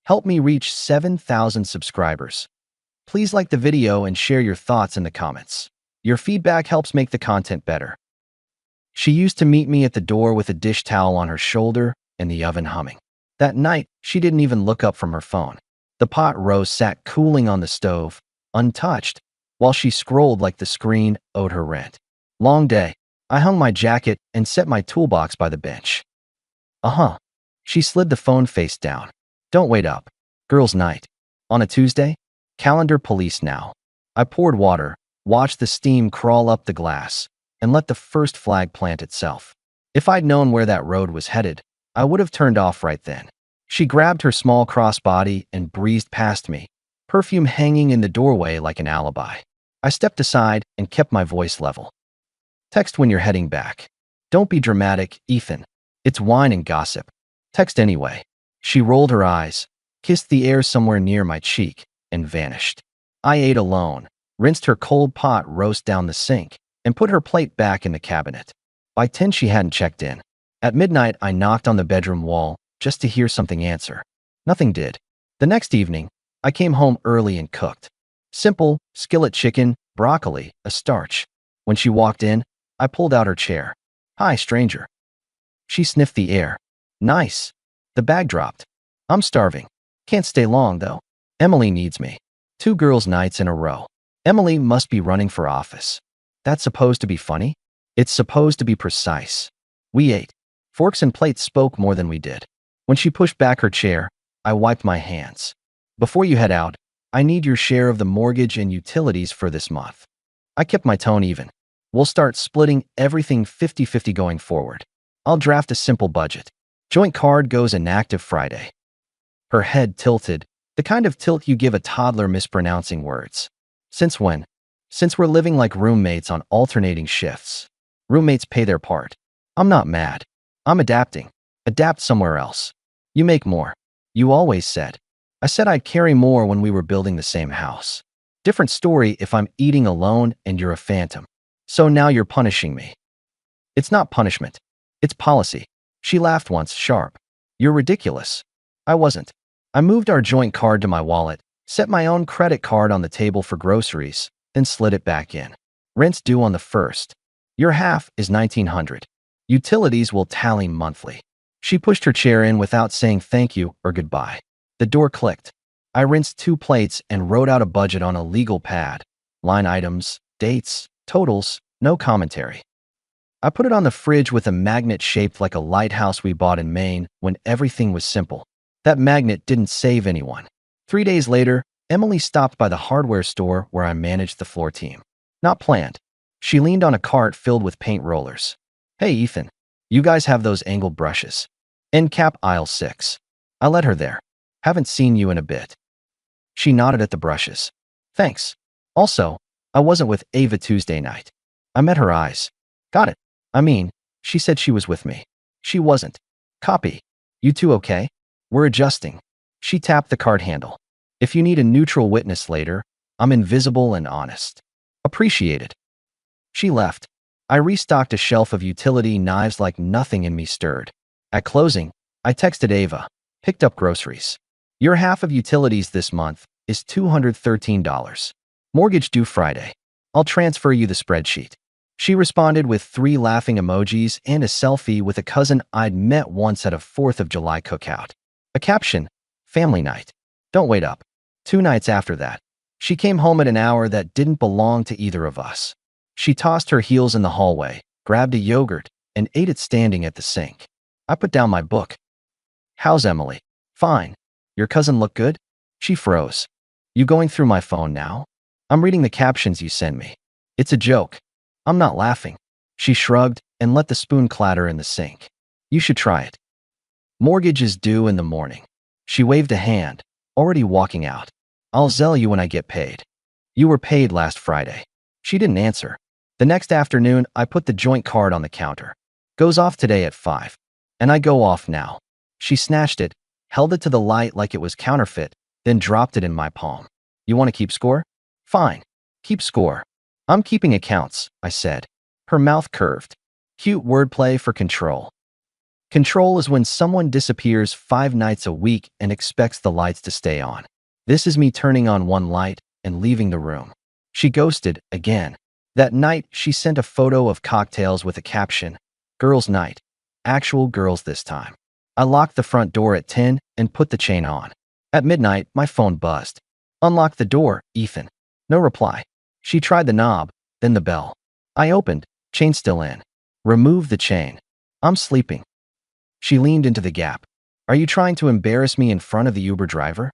Help me reach 7,000 subscribers. Please like the video and share your thoughts in the comments. Your feedback helps make the content better. She used to meet me at the door with a dish towel on her shoulder and the oven humming. That night, she didn't even look up from her phone. The pot roast sat cooling on the stove, untouched, while she scrolled like the screen owed her rent. Long day. I hung my jacket and set my toolbox by the bench. She slid the phone face down. Don't wait up. Girls' night. On a Tuesday? Calendar police now. I poured water, watched the steam crawl up the glass, and let the first flag plant itself. If I'd known where that road was headed, I would have turned off right then. She grabbed her small crossbody and breezed past me, perfume hanging in the doorway like an alibi. I stepped aside and kept my voice level. Text when you're heading back. Don't be dramatic, Ethan. It's wine and gossip. Text anyway. She rolled her eyes, kissed the air somewhere near my cheek, and vanished. I ate alone, rinsed her cold pot roast down the sink, and put her plate back in the cabinet. By 10 she hadn't checked in. At midnight I knocked on the bedroom wall just to hear something answer. Nothing did. The next evening, I came home early and cooked. Simple, skillet chicken, broccoli, a starch. When she walked in, I pulled out her chair. Hi, stranger. She sniffed the air. Nice. The bag dropped. I'm starving. Can't stay long, though. Emily needs me. 2 girls' nights in a row. Emily must be running for office. That's supposed to be funny? It's supposed to be precise. We ate. Forks and plates spoke more than we did. When she pushed back her chair, I wiped my hands. Before you head out, I need your share of the mortgage and utilities for this month. I kept my tone even. We'll start splitting everything 50-50 going forward. I'll draft a simple budget. Joint card goes inactive Friday. Her head tilted, the kind of tilt you give a toddler mispronouncing words. Since when? Since we're living like roommates on alternating shifts. Roommates pay their part. I'm not mad. I'm adapting. Adapt somewhere else. You make more. You always said. I said I'd carry more when we were building the same house. Different story if I'm eating alone and you're a phantom. So now you're punishing me. It's not punishment. It's policy. She laughed once, sharp. You're ridiculous. I wasn't. I moved our joint card to my wallet, set my own credit card on the table for groceries, then slid it back in. Rent's due on the 1st. Your half is $1,900. Utilities will tally monthly. She pushed her chair in without saying thank you or goodbye. The door clicked. I rinsed 2 plates and wrote out a budget on a legal pad. Line items, dates, totals, no commentary. I put it on the fridge with a magnet shaped like a lighthouse we bought in Maine when everything was simple. That magnet didn't save anyone. 3 days later, Emily stopped by the hardware store where I managed the floor team. Not planned. She leaned on a cart filled with paint rollers. Hey, Ethan, you guys have those angled brushes. End cap aisle 6. I led her there. Haven't seen you in a bit. She nodded at the brushes. Thanks. Also, I wasn't with Ava Tuesday night. I met her eyes. Got it. I mean, she said she was with me. She wasn't. Copy. You two okay? We're adjusting. She tapped the cart handle. If you need a neutral witness later, I'm invisible and honest. Appreciated. She left. I restocked a shelf of utility knives like nothing in me stirred. At closing, I texted Ava. Picked up groceries. Your half of utilities this month is $213. Mortgage due Friday. I'll transfer you the spreadsheet. She responded with 3 laughing emojis and a selfie with a cousin I'd met once at a 4th of July cookout. A caption, family night. Don't wait up. 2 nights after that, she came home at an hour that didn't belong to either of us. She tossed her heels in the hallway, grabbed a yogurt, and ate it standing at the sink. I put down my book. How's Emily? Fine. Your cousin look good? She froze. You going through my phone now? I'm reading the captions you send me. It's a joke. I'm not laughing. She shrugged and let the spoon clatter in the sink. You should try it. Mortgage is due in the morning. She waved a hand, already walking out. I'll zell you when I get paid. You were paid last Friday. She didn't answer. The next afternoon, I put the joint card on the counter. Goes off today at 5. And I go off now. She snatched it, held it to the light like it was counterfeit, then dropped it in my palm. You want to keep score? Fine. Keep score. I'm keeping accounts, I said. Her mouth curved. Cute wordplay for control. Control is when someone disappears 5 nights a week and expects the lights to stay on. This is me turning on one light and leaving the room. She ghosted again. That night, she sent a photo of cocktails with a caption, "Girls' night." Actual girls this time. I locked the front door at 10 and put the chain on. At midnight, my phone buzzed. Unlock the door, Ethan. No reply. She tried the knob, then the bell. I opened, chain still in. Remove the chain. I'm sleeping. She leaned into the gap. Are you trying to embarrass me in front of the Uber driver?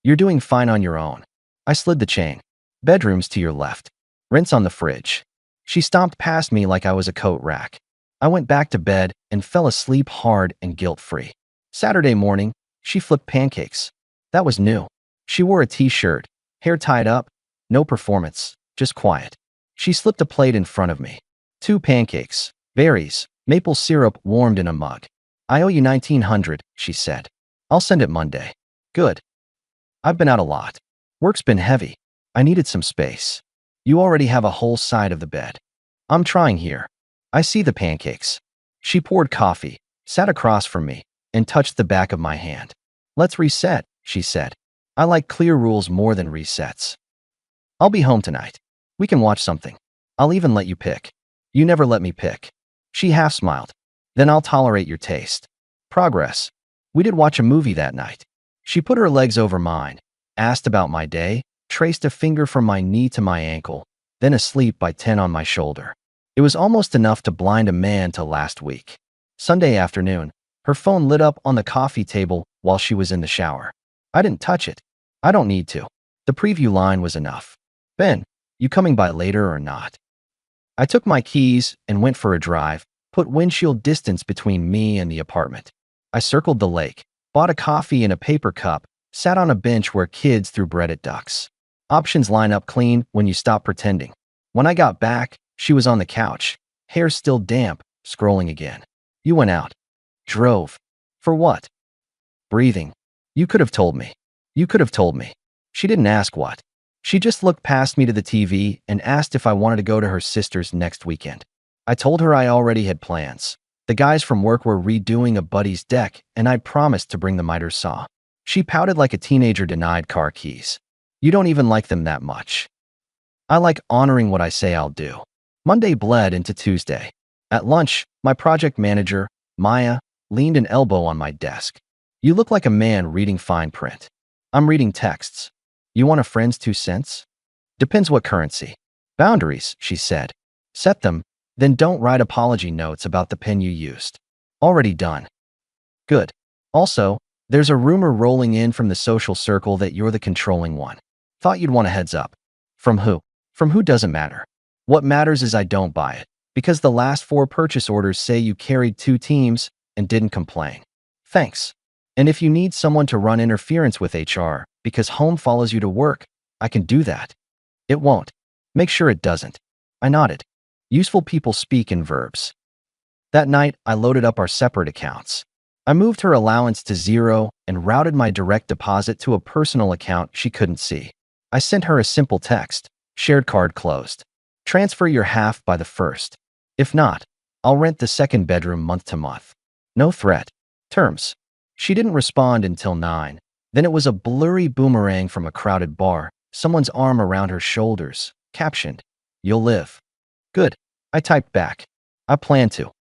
You're doing fine on your own. I slid the chain. Bedrooms to your left. Rinse on the fridge. She stomped past me like I was a coat rack. I went back to bed and fell asleep hard and guilt-free. Saturday morning, she flipped pancakes. That was new. She wore a t-shirt, hair tied up, no performance, just quiet. She slipped a plate in front of me. 2 pancakes, berries, maple syrup warmed in a mug. I owe you $1,900, she said. I'll send it Monday. Good. I've been out a lot. Work's been heavy. I needed some space. You already have a whole side of the bed. I'm trying here. I see the pancakes. She poured coffee, sat across from me, and touched the back of my hand. Let's reset, she said. I like clear rules more than resets. I'll be home tonight. We can watch something. I'll even let you pick. You never let me pick. She half smiled. Then I'll tolerate your taste. Progress. We did watch a movie that night. She put her legs over mine, asked about my day, traced a finger from my knee to my ankle, then asleep by 10 on my shoulder. It was almost enough to blind a man till last week. Sunday afternoon, her phone lit up on the coffee table while she was in the shower. I didn't touch it. I don't need to. The preview line was enough. Ben, you coming by later or not? I took my keys and went for a drive, put windshield distance between me and the apartment. I circled the lake, bought a coffee in a paper cup, sat on a bench where kids threw bread at ducks. Options line up clean when you stop pretending. When I got back, she was on the couch, hair still damp, scrolling again. You went out. Drove. For what? Breathing. You could have told me. You could have told me. She didn't ask what. She just looked past me to the TV and asked if I wanted to go to her sister's next weekend. I told her I already had plans. The guys from work were redoing a buddy's deck, and I'd promised to bring the miter saw. She pouted like a teenager denied car keys. You don't even like them that much. I like honoring what I say I'll do. Monday bled into Tuesday. At lunch, my project manager, Maya, leaned an elbow on my desk. You look like a man reading fine print. I'm reading texts. You want a friend's 2 cents? Depends what currency. Boundaries, she said. Set them, then don't write apology notes about the pen you used. Already done. Good. Also, there's a rumor rolling in from the social circle that you're the controlling one. Thought you'd want a heads up. From who? From who doesn't matter. What matters is I don't buy it, because the last 4 purchase orders say you carried 2 teams and didn't complain. Thanks. And if you need someone to run interference with HR because home follows you to work, I can do that. It won't. Make sure it doesn't. I nodded. Useful people speak in verbs. That night, I loaded up our separate accounts. I moved her allowance to 0 and routed my direct deposit to a personal account she couldn't see. I sent her a simple text. Shared card closed. Transfer your half by the 1st. If not, I'll rent the 2nd bedroom month to month. No threat. Terms. She didn't respond until 9. Then it was a blurry boomerang from a crowded bar, someone's arm around her shoulders, captioned, "You'll live." Good. I typed back. I plan to.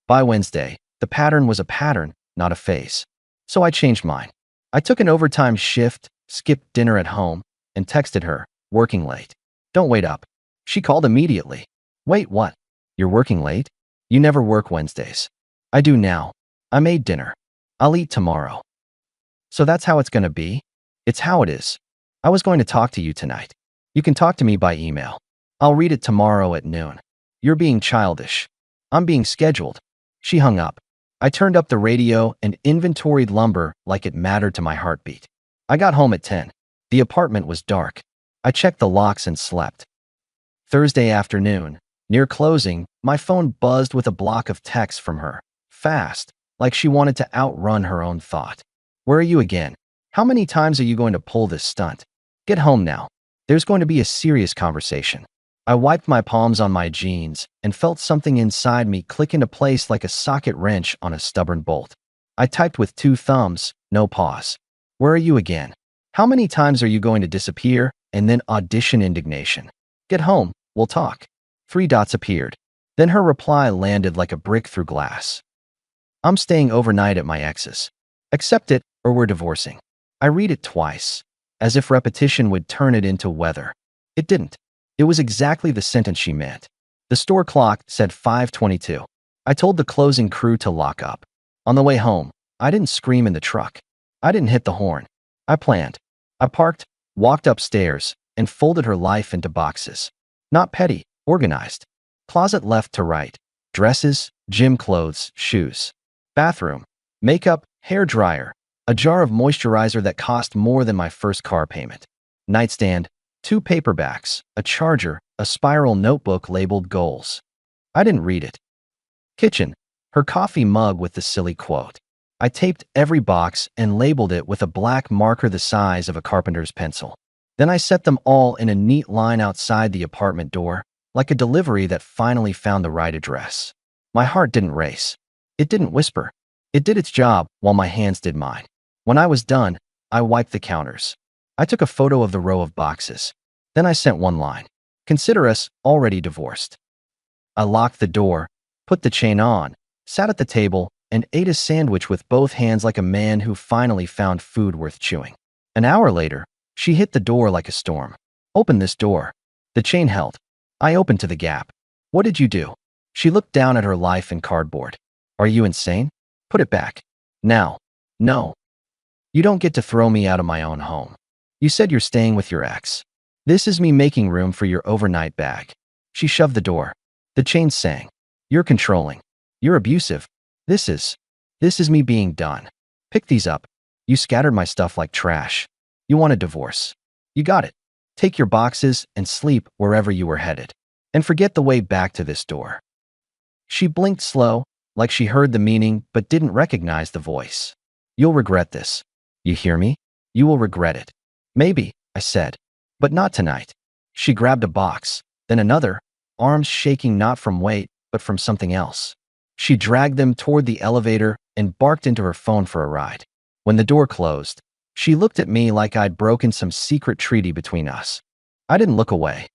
By Wednesday, the pattern was a pattern, not a phase. So I changed mine. I took an overtime shift, skipped dinner at home, and texted her, "Working late. Don't wait up." She called immediately. "Wait, what? You're working late? You never work Wednesdays." "I do now. I made dinner. I'll eat tomorrow." So that's how it's gonna be? It's how it is. I was going to talk to you tonight. You can talk to me by email. I'll read it tomorrow at noon. You're being childish. I'm being scheduled. She hung up. I turned up the radio and inventoried lumber like it mattered to my heartbeat. I got home at 10. The apartment was dark. I checked the locks and slept. Thursday afternoon, near closing, my phone buzzed with a block of texts from her. Fast, like she wanted to outrun her own thought. "Where are you again? How many times are you going to pull this stunt? Get home now. There's going to be a serious conversation. I wiped my palms on my jeans and felt something inside me click into place like a socket wrench on a stubborn bolt. I typed with 2 thumbs, no pause. Where are you again? How many times are you going to disappear? And then audition indignation. Get home, we'll talk. 3 dots appeared. Then her reply landed like a brick through glass. I'm staying overnight at my ex's. Accept it or we're divorcing. I read it twice, as if repetition would turn it into weather. It didn't. It was exactly the sentence she meant. The store clock said 5:22. I told the closing crew to lock up. On the way home, I didn't scream in the truck. I didn't hit the horn. I planned. I parked, walked upstairs, and folded her life into boxes. Not petty, organized. Closet left to right. Dresses, gym clothes, shoes. Bathroom. Makeup, hair dryer. A jar of moisturizer that cost more than my first car payment. Nightstand. 2 paperbacks, a charger, a spiral notebook labeled goals. I didn't read it. Kitchen. Her coffee mug with the silly quote. I taped every box and labeled it with a black marker the size of a carpenter's pencil. Then I set them all in a neat line outside the apartment door, like a delivery that finally found the right address. My heart didn't race. It didn't whisper. It did its job while my hands did mine. When I was done, I wiped the counters. I took a photo of the row of boxes. Then I sent one line. Consider us already divorced. I locked the door, put the chain on, sat at the table, and ate a sandwich with both hands like a man who finally found food worth chewing. An hour later, she hit the door like a storm. Open this door. The chain held. I opened to the gap. What did you do? She looked down at her life in cardboard. Are you insane? Put it back. Now. No. You don't get to throw me out of my own home. You said you're staying with your ex. This is me making room for your overnight bag. She shoved the door. The chain sang. You're controlling. You're abusive. This is me being done. Pick these up. You scattered my stuff like trash. You want a divorce. You got it. Take your boxes and sleep wherever you were headed. And forget the way back to this door. She blinked slow, like she heard the meaning but didn't recognize the voice. You'll regret this. You hear me? You will regret it. Maybe, I said. But not tonight. She grabbed a box, then another, arms shaking not from weight, but from something else. She dragged them toward the elevator and barked into her phone for a ride. When the door closed, she looked at me like I'd broken some secret treaty between us. I didn't look away.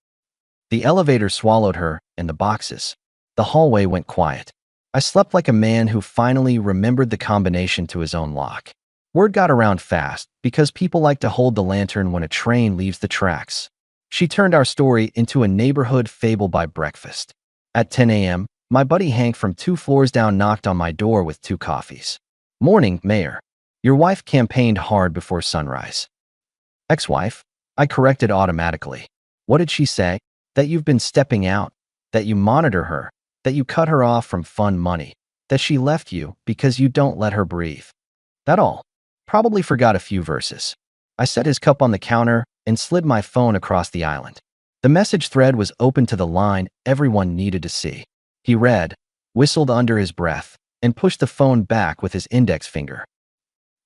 The elevator swallowed her and the boxes. The hallway went quiet. I slept like a man who finally remembered the combination to his own lock. Word got around fast because people like to hold the lantern when a train leaves the tracks. She turned our story into a neighborhood fable by breakfast. At 10 a.m., my buddy Hank from 2 floors down knocked on my door with 2 coffees. Morning, Mayor. Your wife campaigned hard before sunrise. Ex-wife? I corrected automatically. What did she say? That you've been stepping out, that you monitor her, that you cut her off from fun money, that she left you because you don't let her breathe. That all. Probably forgot a few verses. I set his cup on the counter and slid my phone across the island. The message thread was open to the line everyone needed to see. He read, whistled under his breath, and pushed the phone back with his index finger.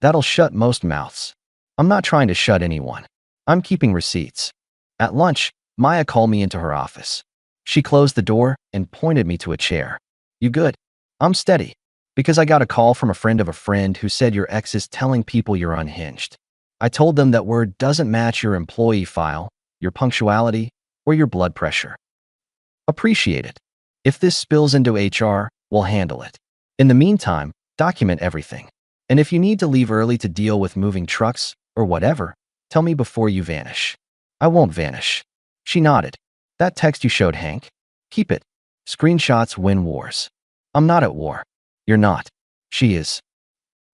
That'll shut most mouths. I'm not trying to shut anyone. I'm keeping receipts. At lunch, Maya called me into her office. She closed the door and pointed me to a chair. You good? I'm steady. Because I got a call from a friend of a friend who said your ex is telling people you're unhinged. I told them that word doesn't match your employee file, your punctuality, or your blood pressure. Appreciate it. If this spills into HR, we'll handle it. In the meantime, document everything. And if you need to leave early to deal with moving trucks or whatever, tell me before you vanish. I won't vanish. She nodded. That text you showed Hank? Keep it. Screenshots win wars. I'm not at war. You're not. She is.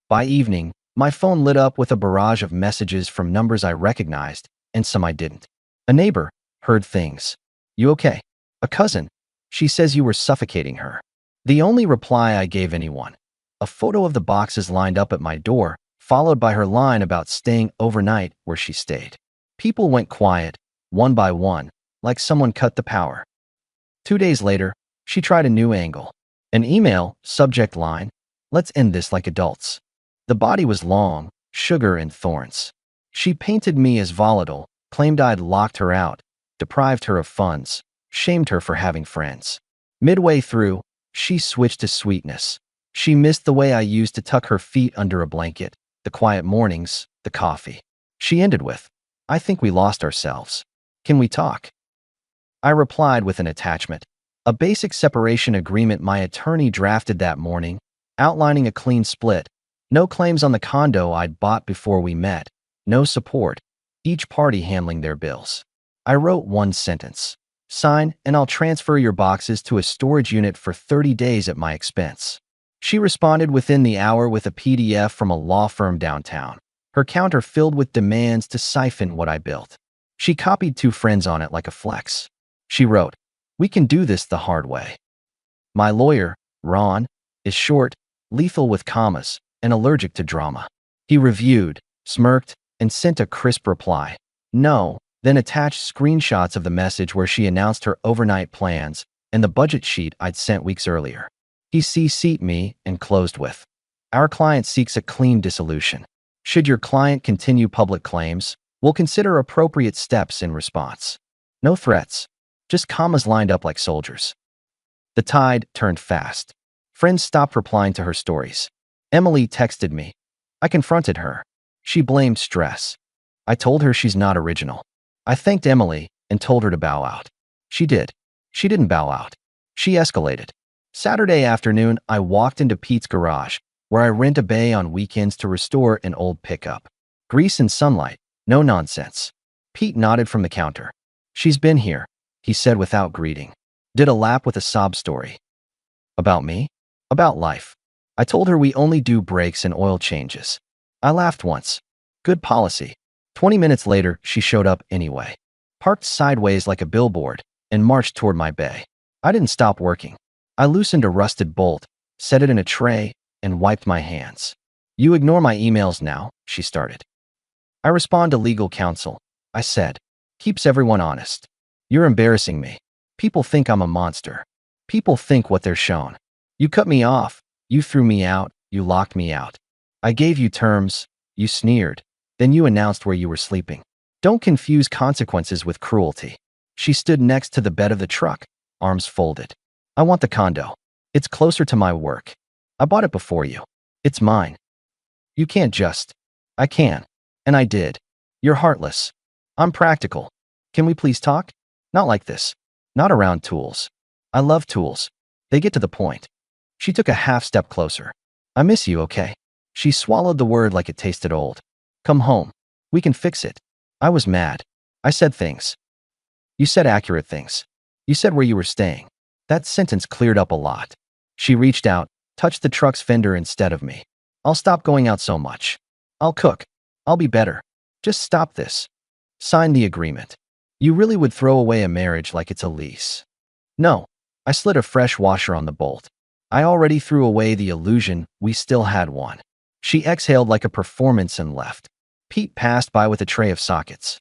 By evening, my phone lit up with a barrage of messages from numbers I recognized and some I didn't. A neighbor. Heard things. You okay? A cousin. She says you were suffocating her. The only reply I gave anyone. A photo of the boxes lined up at my door, followed by her line about staying overnight where she stayed. People went quiet, one by one, like someone cut the power. 2 days later, she tried a new angle. An email, subject line, let's end this like adults. The body was long, sugar and thorns. She painted me as volatile, claimed I'd locked her out, deprived her of funds, shamed her for having friends. Midway through, she switched to sweetness. She missed the way I used to tuck her feet under a blanket, the quiet mornings, the coffee. She ended with, "I think we lost ourselves. Can we talk?" I replied with an attachment. A basic separation agreement my attorney drafted that morning, outlining a clean split, no claims on the condo I'd bought before we met, no support, each party handling their bills. I wrote one sentence. "Sign, and I'll transfer your boxes to a storage unit for 30 days at my expense." She responded within the hour with a PDF from a law firm downtown, her counter filled with demands to siphon what I built. She copied 2 friends on it like a flex. She wrote, "We can do this the hard way." My lawyer, Ron, is short, lethal with commas, and allergic to drama. He reviewed, smirked, and sent a crisp reply. "No," then attached screenshots of the message where she announced her overnight plans and the budget sheet I'd sent weeks earlier. He CC'd me and closed with, "Our client seeks a clean dissolution. Should your client continue public claims, we'll consider appropriate steps in response." No threats, just commas lined up like soldiers. The tide turned fast. Friends stopped replying to her stories. Emily texted me. I confronted her. She blamed stress. I told her she's not original. I thanked Emily and told her to bow out. She did. She didn't bow out. She escalated. Saturday afternoon, I walked into Pete's garage, where I rent a bay on weekends to restore an old pickup. Grease and sunlight, no nonsense. Pete nodded from the counter. "She's been here," he said without greeting. Did a lap with a sob story. About me? About life. I told her we only do brakes and oil changes. I laughed once. Good policy. 20 minutes later, she showed up anyway. Parked sideways like a billboard and marched toward my bay. I didn't stop working. I loosened a rusted bolt, set it in a tray, and wiped my hands. "You ignore my emails now," she started. "I respond to legal counsel," I said. "Keeps everyone honest. You're embarrassing me. People think I'm a monster. People think what they're shown. You cut me off. You threw me out. You locked me out. I gave you terms. You sneered. Then you announced where you were sleeping. Don't confuse consequences with cruelty." She stood next to the bed of the truck, arms folded. "I want the condo. It's closer to my work. I bought it before you. It's mine. You can't just." "I can. And I did. You're heartless. I'm practical. Can we please talk? Not like this. Not around tools. I love tools. They get to the point." She took a half step closer. "I miss you, okay?" She swallowed the word like it tasted old. "Come home. We can fix it." I was mad. I said things. You said accurate things. You said where you were staying. That sentence cleared up a lot. She reached out, touched the truck's fender instead of me. "I'll stop going out so much. I'll cook. I'll be better. Just stop this. Sign the agreement." You really would throw away a marriage like it's a lease. No. I slid a fresh washer on the bolt. I already threw away the illusion we still had one. She exhaled like a performance and left. Pete passed by with a tray of sockets.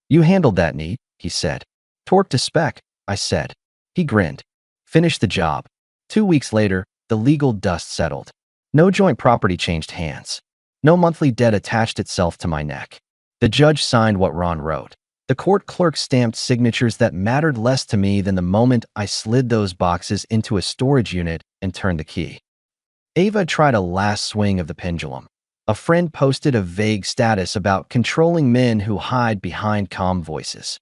"You handled that neat," he said. "Torque to spec," I said. He grinned. Finished the job. 2 weeks later, the legal dust settled. No joint property changed hands. No monthly debt attached itself to my neck. The judge signed what Ron wrote. The court clerk stamped signatures that mattered less to me than the moment I slid those boxes into a storage unit and turned the key. Ava tried a last swing of the pendulum. A friend posted a vague status about controlling men who hide behind calm voices.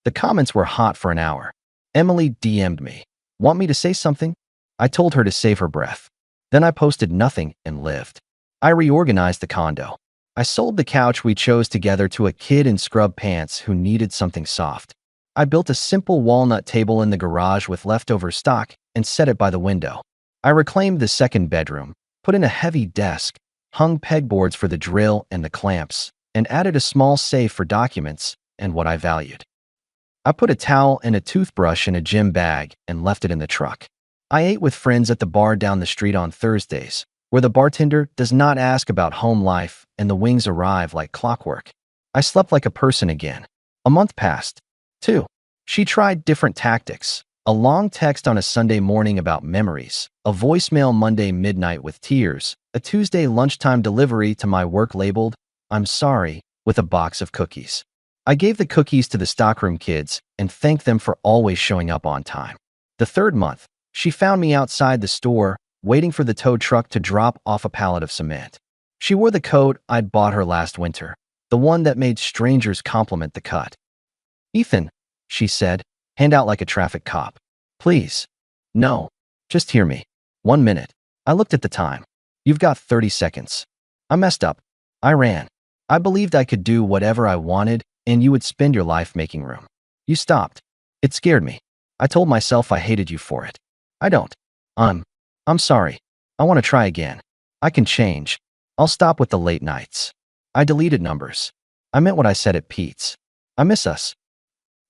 The comments were hot for an hour. Emily DM'd me. "Want me to say something?" I told her to save her breath. Then I posted nothing and lived. I reorganized the condo. I sold the couch we chose together to a kid in scrub pants who needed something soft. I built a simple walnut table in the garage with leftover stock and set it by the window. I reclaimed the second bedroom, put in a heavy desk, hung pegboards for the drill and the clamps, and added a small safe for documents and what I valued. I put a towel and a toothbrush in a gym bag and left it in the truck. I ate with friends at the bar down the street on Thursdays, where the bartender does not ask about home life and the wings arrive like clockwork. I slept like a person again. A month passed. 2. She tried different tactics. A long text on a Sunday morning about memories, a voicemail Monday midnight with tears, a Tuesday lunchtime delivery to my work labeled, "I'm sorry," with a box of cookies. I gave the cookies to the stockroom kids and thanked them for always showing up on time. The third month, she found me outside the store, waiting for the tow truck to drop off a pallet of cement. She wore the coat I'd bought her last winter, the one that made strangers compliment the cut. "Ethan," she said, hand out like a traffic cop. "Please." "No. Just hear me. 1 minute." I looked at the time. "You've got 30 seconds. I messed up. I ran. I believed I could do whatever I wanted and you would spend your life making room. You stopped. It scared me. I told myself I hated you for it. I don't. I'm sorry. I want to try again. I can change. I'll stop with the late nights." I deleted numbers. I meant what I said at Pete's. I miss us.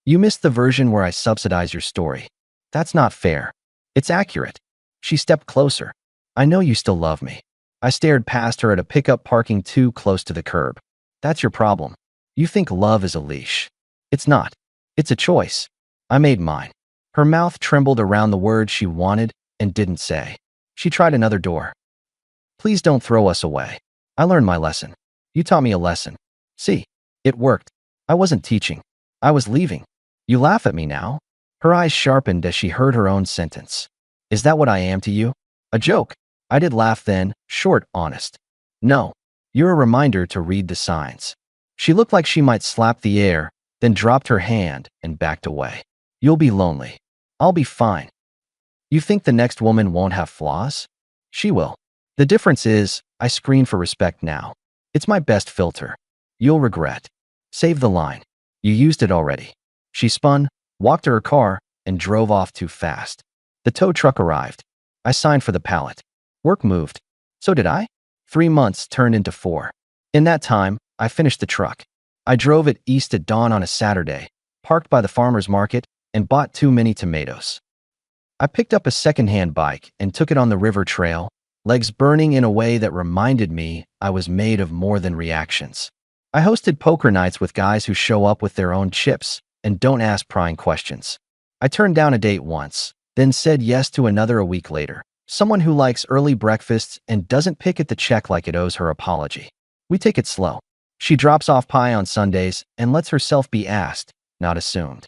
"You missed the version where I subsidize your story. That's not fair." "It's accurate." She stepped closer. "I know you still love me." I stared past her at a pickup parking too close to the curb. "That's your problem. You think love is a leash. It's not. It's a choice." I made mine. Her mouth trembled around the words she wanted and didn't say. She tried another door. "Please don't throw us away. I learned my lesson. You taught me a lesson. See, it worked. I wasn't teaching. I was leaving. You laugh at me now." Her eyes sharpened as she heard her own sentence. "Is that what I am to you? A joke?" I did laugh then, short, honest. "No. You're a reminder to read the signs." She looked like she might slap the air, then dropped her hand and backed away. "You'll be lonely. I'll be fine." "You think the next woman won't have flaws?" "She will. The difference is, I screen for respect now. It's my best filter. You'll regret." "Save the line. You used it already." She spun, walked to her car, and drove off too fast. The tow truck arrived. I signed for the pallet. Work moved. So did I. 3 months turned into 4. In that time, I finished the truck. I drove it east at dawn on a Saturday, parked by the farmer's market, and bought too many tomatoes. I picked up a second-hand bike and took it on the river trail, legs burning in a way that reminded me I was made of more than reactions. I hosted poker nights with guys who show up with their own chips and don't ask prying questions. I turned down a date once, then said yes to another a week later. Someone who likes early breakfasts and doesn't pick at the check like it owes her apology. We take it slow. She drops off pie on Sundays and lets herself be asked, not assumed.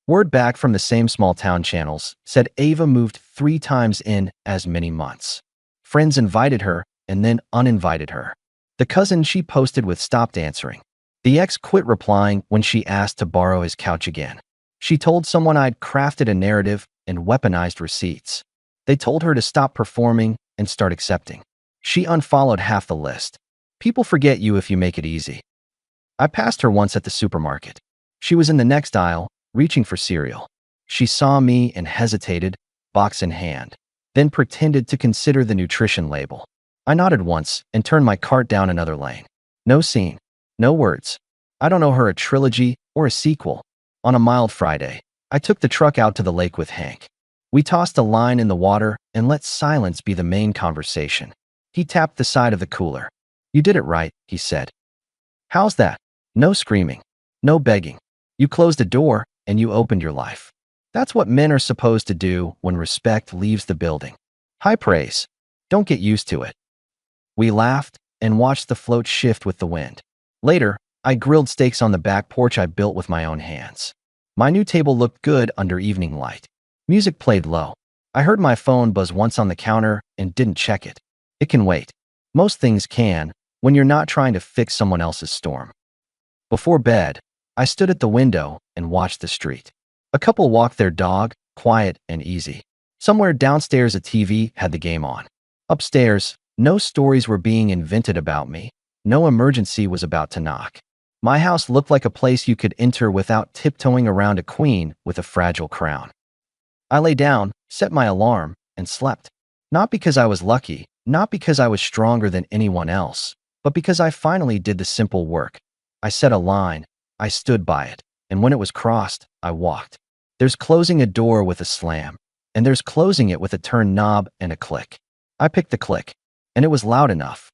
Word back from the same small-town channels said Ava moved 3 times in as many months. Friends invited her and then uninvited her. The cousin she posted with stopped answering. The ex quit replying when she asked to borrow his couch again. She told someone I'd crafted a narrative and weaponized receipts. They told her to stop performing and start accepting. She unfollowed half the list. People forget you if you make it easy. I passed her once at the supermarket. She was in the next aisle, reaching for cereal. She saw me and hesitated, box in hand, then pretended to consider the nutrition label. I nodded once and turned my cart down another lane. No scene. No words. I don't owe her a trilogy or a sequel. On a mild Friday, I took the truck out to the lake with Hank. We tossed a line in the water and let silence be the main conversation. He tapped the side of the cooler. "You did it right," he said. "How's that?" "No screaming. No begging. You closed a door and you opened your life. That's what men are supposed to do when respect leaves the building. High praise. Don't get used to it." We laughed and watched the float shift with the wind. Later, I grilled steaks on the back porch I built with my own hands. My new table looked good under evening light. Music played low. I heard my phone buzz once on the counter and didn't check it. It can wait. Most things can, when you're not trying to fix someone else's storm. Before bed, I stood at the window and watched the street. A couple walked their dog, quiet and easy. Somewhere downstairs a TV had the game on. Upstairs, no stories were being invented about me. No emergency was about to knock. My house looked like a place you could enter without tiptoeing around a queen with a fragile crown. I lay down, set my alarm, and slept. Not because I was lucky, not because I was stronger than anyone else, but because I finally did the simple work. I set a line, I stood by it, and when it was crossed, I walked. There's closing a door with a slam, and there's closing it with a turn knob and a click. I picked the click, and it was loud enough.